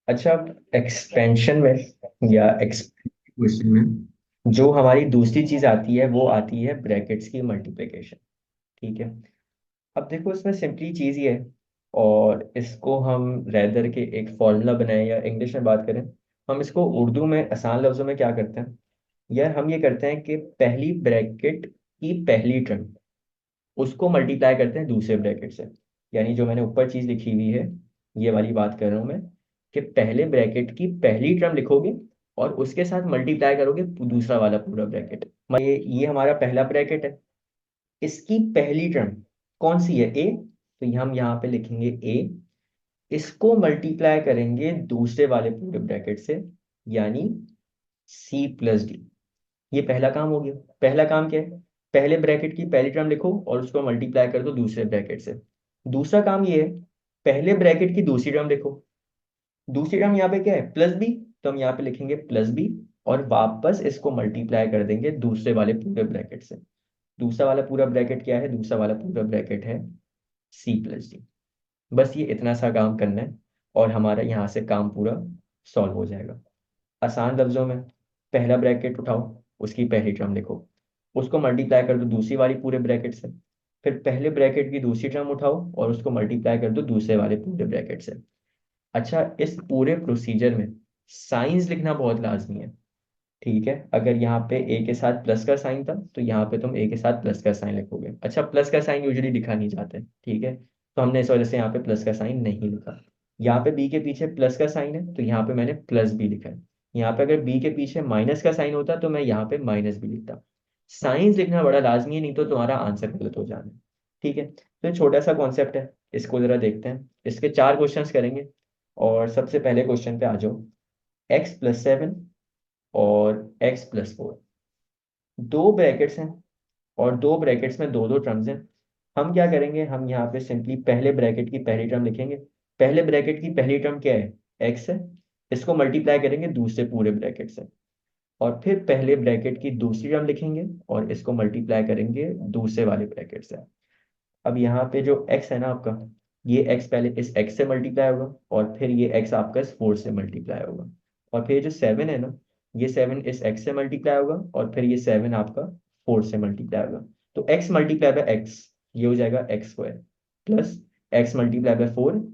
अच्छा, एक्सपेंशन में या एक्सपेंशन में जो हमारी दूसरी चीज आती है वो आती है ब्रैकेट्स की मल्टीप्लिकेशन। ठीक है। अब देखो इसमें सिंपली चीज ये है, और इसको हम रैदर के एक फॉर्मूला बनाए या इंग्लिश में बात करें, हम इसको उर्दू में आसान लफ्जों में क्या करते हैं यार, हम ये करते हैं कि पहली ब्रैकेट की पहली टर्म उसको मल्टीप्लाई करते हैं दूसरे ब्रैकेट से। यानी जो मैंने ऊपर चीज लिखी हुई है, ये वाली बात कर रहा हूं मैं, कि पहले ब्रैकेट की पहली टर्म लिखोगे और उसके साथ मल्टीप्लाई करोगे दूसरा वाला पूरा ब्रैकेट। ये हमारा पहला ब्रैकेट है, इसकी पहली टर्म कौन सी है, ए, तो हम यहाँ पे लिखेंगे ए, इसको मल्टीप्लाई करेंगे दूसरे वाले पूरे ब्रैकेट से, यानी C+D। ये पहला काम हो गया। पहला काम क्या है, पहले ब्रैकेट की पहली टर्म लिखो और उसको मल्टीप्लाई कर दो दूसरे ब्रैकेट से। दूसरा काम ये है, पहले ब्रैकेट की दूसरी टर्म लिखो। दूसरी टर्म यहाँ पे क्या है, प्लस बी, तो हम यहाँ पे लिखेंगे प्लस बी, और वापस इसको मल्टीप्लाई कर देंगे दूसरे वाले पूरे ब्रैकेट से। दूसरा वाला पूरा ब्रैकेट क्या है, दूसरा वाला पूरा ब्रैकेट है C+D। बस ये इतना सा काम करना है और हमारा यहाँ से काम पूरा सॉल्व हो जाएगा। आसान लफ्जों में, पहला ब्रैकेट उठाओ, उसकी पहली टर्म लिखो, उसको मल्टीप्लाई कर दो दूसरी वाली पूरे ब्रैकेट से। फिर पहले ब्रैकेट की दूसरी टर्म उठाओ और उसको मल्टीप्लाई कर दो दूसरे वाले पूरे ब्रैकेट से। अच्छा, इस पूरे प्रोसीजर में साइंस लिखना बहुत लाजमी है। ठीक है, अगर यहाँ पे ए के साथ प्लस का साइन था तो यहाँ पे तुम ए के साथ प्लस का साइन लिखोगे। अच्छा, प्लस का साइन यूजुअली लिखा नहीं जाता है, ठीक है, तो हमने इस वजह से यहाँ पे प्लस का साइन नहीं लिखा। यहाँ पे बी के पीछे प्लस का साइन है तो यहाँ पे मैंने प्लस बी लिखा है। यहाँ पे अगर बी के पीछे माइनस का साइन होता तो मैं यहाँ पे माइनस भी लिखता। साइंस लिखना बड़ा लाजमी है, नहीं तो तुम्हारा आंसर गलत हो जाना है। ठीक है, तो ये छोटा सा कॉन्सेप्ट है, इसको जरा देखते हैं। इसके 4 क्वेश्चंस करेंगे, और सबसे पहले क्वेश्चन पे आ जाओ। x+7 और x+4, दो ब्रैकेट्स हैं, और दो ब्रैकेट्स में दो दो टर्म्स हैं। हम क्या करेंगे, हम यहाँ पे सिंपली पहले ब्रैकेट की पहली टर्म लिखेंगे। पहले ब्रैकेट की पहली टर्म क्या है, x है, इसको मल्टीप्लाई करेंगे दूसरे पूरे ब्रैकेट से। और फिर पहले ब्रैकेट की दूसरी टर्म लिखेंगे और इसको मल्टीप्लाई करेंगे दूसरे वाले ब्रैकेट से। अब यहाँ पे जो x है ना आपका, ये x पहले इस x से मल्टीप्लाई होगा, और फिर ये x आपका इस 4 से मल्टीप्लाई होगा। और फिर ये जो 7 है ना, ये 7 इस x से मल्टीप्लाई होगा, और फिर ये 7 आपका 4 से मल्टीप्लाई होगा। तो x मल्टीप्लाई बाय x, ये हो जाएगा x² plus x multiply by 4,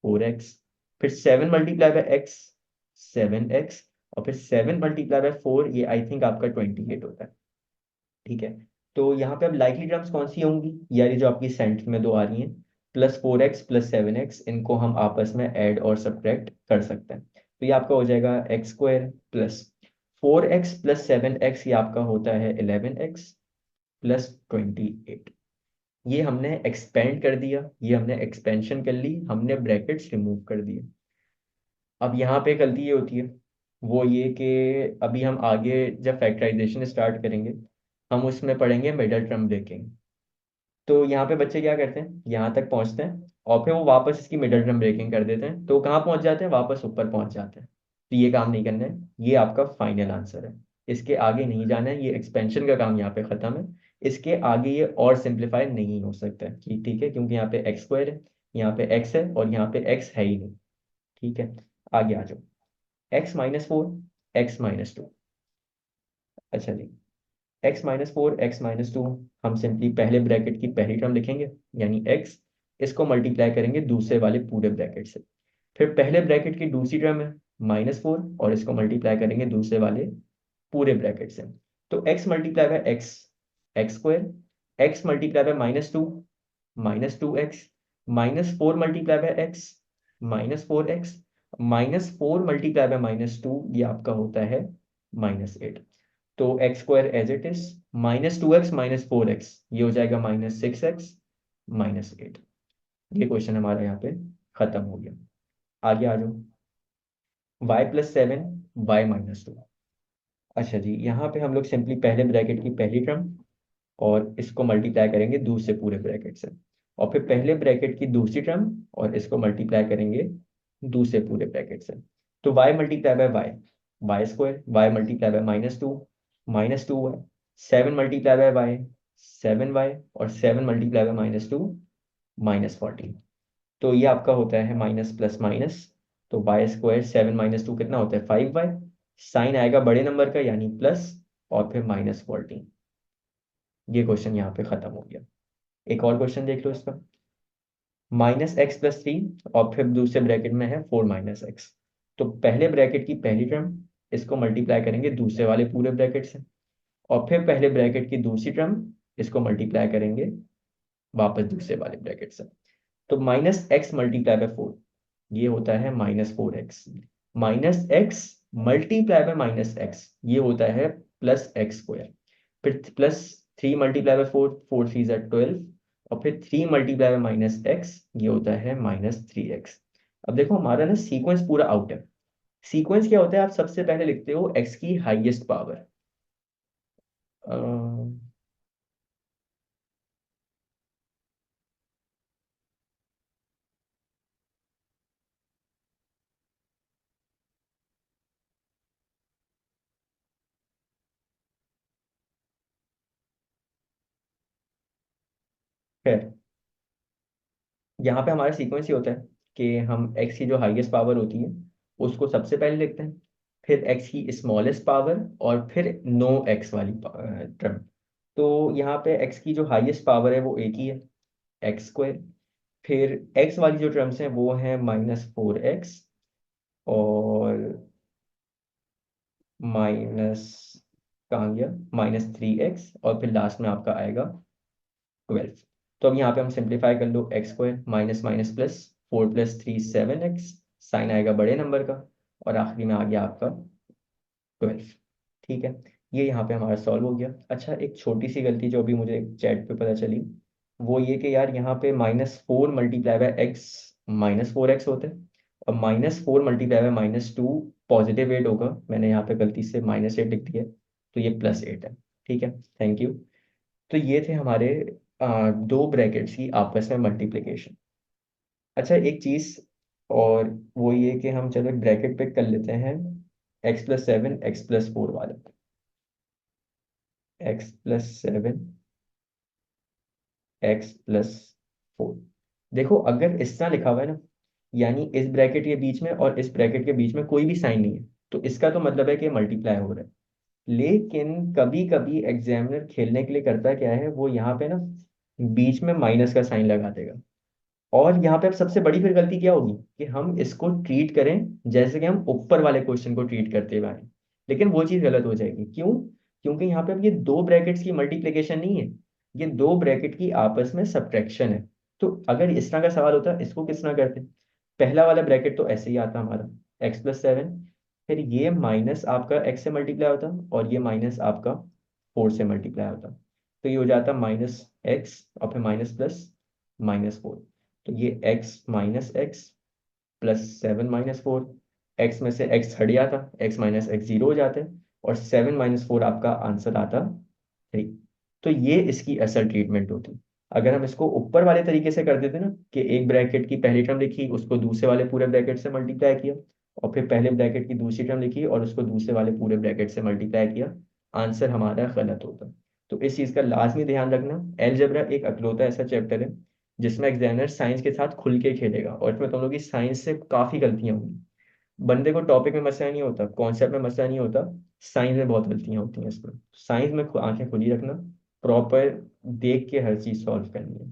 4x, फिर 7 मल्टीप्लाई बाय x, 7x, और फिर 7 मल्टीप्लाई बाय 4, ये आई थिंक आपका 28 होता है। ठीक है, तो यहाँ पे अब लाइकली टर्म्स कौन सी होंगी यार, ये जो आपकी सेंटर में दो आ रही हैं, +4x+7x, इनको हम आपस में ऐड और सब्ट्रैक्ट कर सकते हैं। तो ये आपका हो जाएगा x² प्लस 4x+7x, ये आपका होता है 11x प्लस 28। ये हमने एक्सपेंड कर दिया, ये हमने एक्सपेंशन कर ली, हमने ब्रैकेट्स रिमूव कर दिए। अब यहाँ पे गलती ये होती है, वो ये कि अभी हम आगे जब फैक्टराइजेशन स्टार्ट करेंगे, हम उसमें पढ़ेंगे मिडल टर्म ब्रेकिंग। तो यहाँ पे बच्चे क्या करते हैं, यहाँ तक पहुँचते हैं और फिर वो वापस इसकी मिडल टर्म ब्रेकिंग कर देते हैं, तो कहाँ पहुँच जाते हैं, वापस ऊपर पहुँच जाते हैं। तो ये काम नहीं करना है, ये आपका फाइनल आंसर है। इसके आगे नहीं जाना है, ये एक्सपेंशन का काम यहाँ पे खत्म है। इसके आगे ये और सिंप्लीफाई नहीं हो सकता है कि ठीक है, क्योंकि यहाँ पे x² है, यहाँ पे x है, और यहाँ पे x है ही नहीं। ठीक है, आगे आ जाओ। x-4, x-2। अच्छा जी, x-4, x-2, हम सिंपली पहले ब्रैकेट की पहली टर्म लिखेंगे, यानी x, इसको मल्टीप्लाई करेंगे दूसरे वाले पूरे ब्रैकेट से। फिर पहले ब्रैकेट की दूसरी टर्म है -4, और इसको मल्टीप्लाई करेंगे दूसरे वाले पूरे ब्रैकेट से। तो x multiply by x, x², x multiply by -2, -2x, -4 multiply by x, -4x, -4 multiply by -2, ये आपका होता है -8। तो x² as it is, -2x -4x, ये हो जाएगा -6x -8। ये क्वेश्चन हमारा यहाँ पे खत्म हो गया। आगे आ जाओ। y+7, y-2। अच्छा जी, यहाँ पे हम लोग सिंपली पहले ब्रैकेट की पहली टर्म और इसको मल्टीप्लाई करेंगे दूसरे पूरे ब्रैकेट से, और फिर पहले ब्रैकेट की दूसरी टर्म और इसको मल्टीप्लाई करेंगे दूसरे पूरे ब्रैकेट से। तो y multiply by y, y² y multiply by -2, -2y, 7 multiply by y, 7y, और 7 मल्टीप्लाई बाय -2, -14। तो ये आपका होता है माइनस प्लस माइनस तो वाई स्क्वायर 7 - 2 कितना होता है 5y। साइन आएगा बड़े नंबर का यानी प्लस, और फिर -14। ये क्वेश्चन यहाँ पे खत्म हो गया। एक और क्वेश्चन देख लो इसका। -x + 3, और फिर दूसरे ब्रैकेट में है 4 - x। तो पहले ब्रैकेट की पहली टर्म, इसको मल्टीप्लाई करेंगे दूसरे वाले पूरे ब्रैकेट से, और फिर पहले ब्रैकेट की दूसरी टर्म, इसको मल्टीप्लाई करेंगे वापस दूसरे वाले ब्रैकेट से। तो -x × 4, ये होता है -4x। -x × ये होता है +x²। फिर +3 × 4, 4 3 = 12, और फिर 3 × -x, ये होता है -3x। अब देखो हमारा ना सीक्वेंस पूरा आउट है। सीक्वेंस क्या होता है, आप सबसे पहले लिखते हो x की हाईएस्ट पावर। खैर, यहाँ पे हमारा सीक्वेंस ये होता है कि हम x की जो हाईएस्ट पावर होती है उसको सबसे पहले लिखते हैं, फिर x की स्मॉलेस्ट पावर, और फिर नो x वाली टर्म। तो यहाँ पे x की जो हाईएस्ट पावर है वो एक ही है, x²। फिर x वाली जो टर्म्स हैं वो हैं -4x, और माइनस, कहाँ गया, -3x, और फिर लास्ट में आपका आएगा 12। तो अब यहाँ पे हम सिंप्लीफाई कर लो, x² minus minus plus, 4 + 3 7x, sign आएगा बड़े नंबर का, और आखिरी में आ गया आपका 12। ठीक है, ये यहाँ पे हमारा सॉल्व हो गया। अच्छा, एक छोटी सी गलती जो अभी मुझे चैट पे पता चली, वो ये कि यार यहाँ पे -4 × x -4x होता है, और -4 × -2 +8 होगा। मैंने यहाँ पे गलती से -8 लिख दिया है, तो ये +8 है। ठीक है, थैंक यू। तो ये थे हमारे दो ब्रैकेट्स की आपस में मल्टीप्लिकेशन। अच्छा, एक चीज और, वो ये कि हम चलो एक ब्रैकेट पिक कर लेते हैं, x + 7 x + 4 वाला। x + 7 x + 4। देखो अगर इस तरह लिखा हुआ है ना, यानी इस ब्रैकेट के बीच में और इस ब्रैकेट के बीच में कोई भी साइन नहीं है, तो इसका तो मतलब है कि मल्टीप्लाई हो रहा है। लेकिन कभी कभी एग्जामिनर खेलने के लिए करता क्या है, वो यहाँ पे ना बीच में माइनस का साइन लगा देगा। और यहाँ पे अब सबसे बड़ी फिर गलती क्या होगी कि हम इसको ट्रीट करें जैसे कि हम ऊपर वाले क्वेश्चन को ट्रीट करते हुए आए। लेकिन वो चीज़ गलत हो जाएगी, क्यों? क्योंकि यहाँ पे अब ये दो ब्रैकेट्स की मल्टीप्लिकेशन नहीं है, ये दो ब्रैकेट की आपस में सब्ट्रैक्शन है। तो अगर इस तरह का सवाल होता इसको किस तरह करते? पहला वाला ब्रैकेट तो ऐसे ही आता हमारा, x + 7, फिर ये माइनस आपका x से मल्टीप्लाई होता, और ये माइनस आपका 4 से मल्टीप्लाई होता। तो ये हो जाता -x, और फिर माइनस प्लस -4। तो ये x + 7 - 4, x में से x हट जाता, x - x 0 हो जाता है, और 7 - 4 आपका आंसर आता 3। तो ये इसकी असल ट्रीटमेंट होती। अगर हम इसको ऊपर वाले तरीके से कर देते ना, कि एक ब्रैकेट की पहली टर्म लिखी, उसको दूसरे वाले पूरे ब्रैकेट से मल्टीप्लाई किया, और फिर पहले ब्रैकेट की दूसरी टर्म लिखी और उसको दूसरे वाले पूरे ब्रैकेट से मल्टीप्लाई किया, आंसर हमारा गलत होता। तो इस चीज़ का लाजमी ध्यान रखना। अलजेब्रा एक अकलौता ऐसा चैप्टर है जिसमें एग्जामिनर साइंस के साथ खुल के खेलेगा, और इसमें तुम लोग की साइंस से काफ़ी गलतियां होंगी। बंदे को टॉपिक में मसला नहीं होता, कॉन्सेप्ट में मसला नहीं होता, साइंस में बहुत गलतियां होती हैं इसमें। साइंस में आंखें खुली रखना, प्रॉपर देख के हर चीज़ सॉल्व करनी है।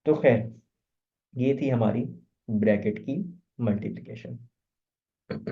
तो खैर, ये थी हमारी ब्रैकेट की मल्टीप्लिकेशन।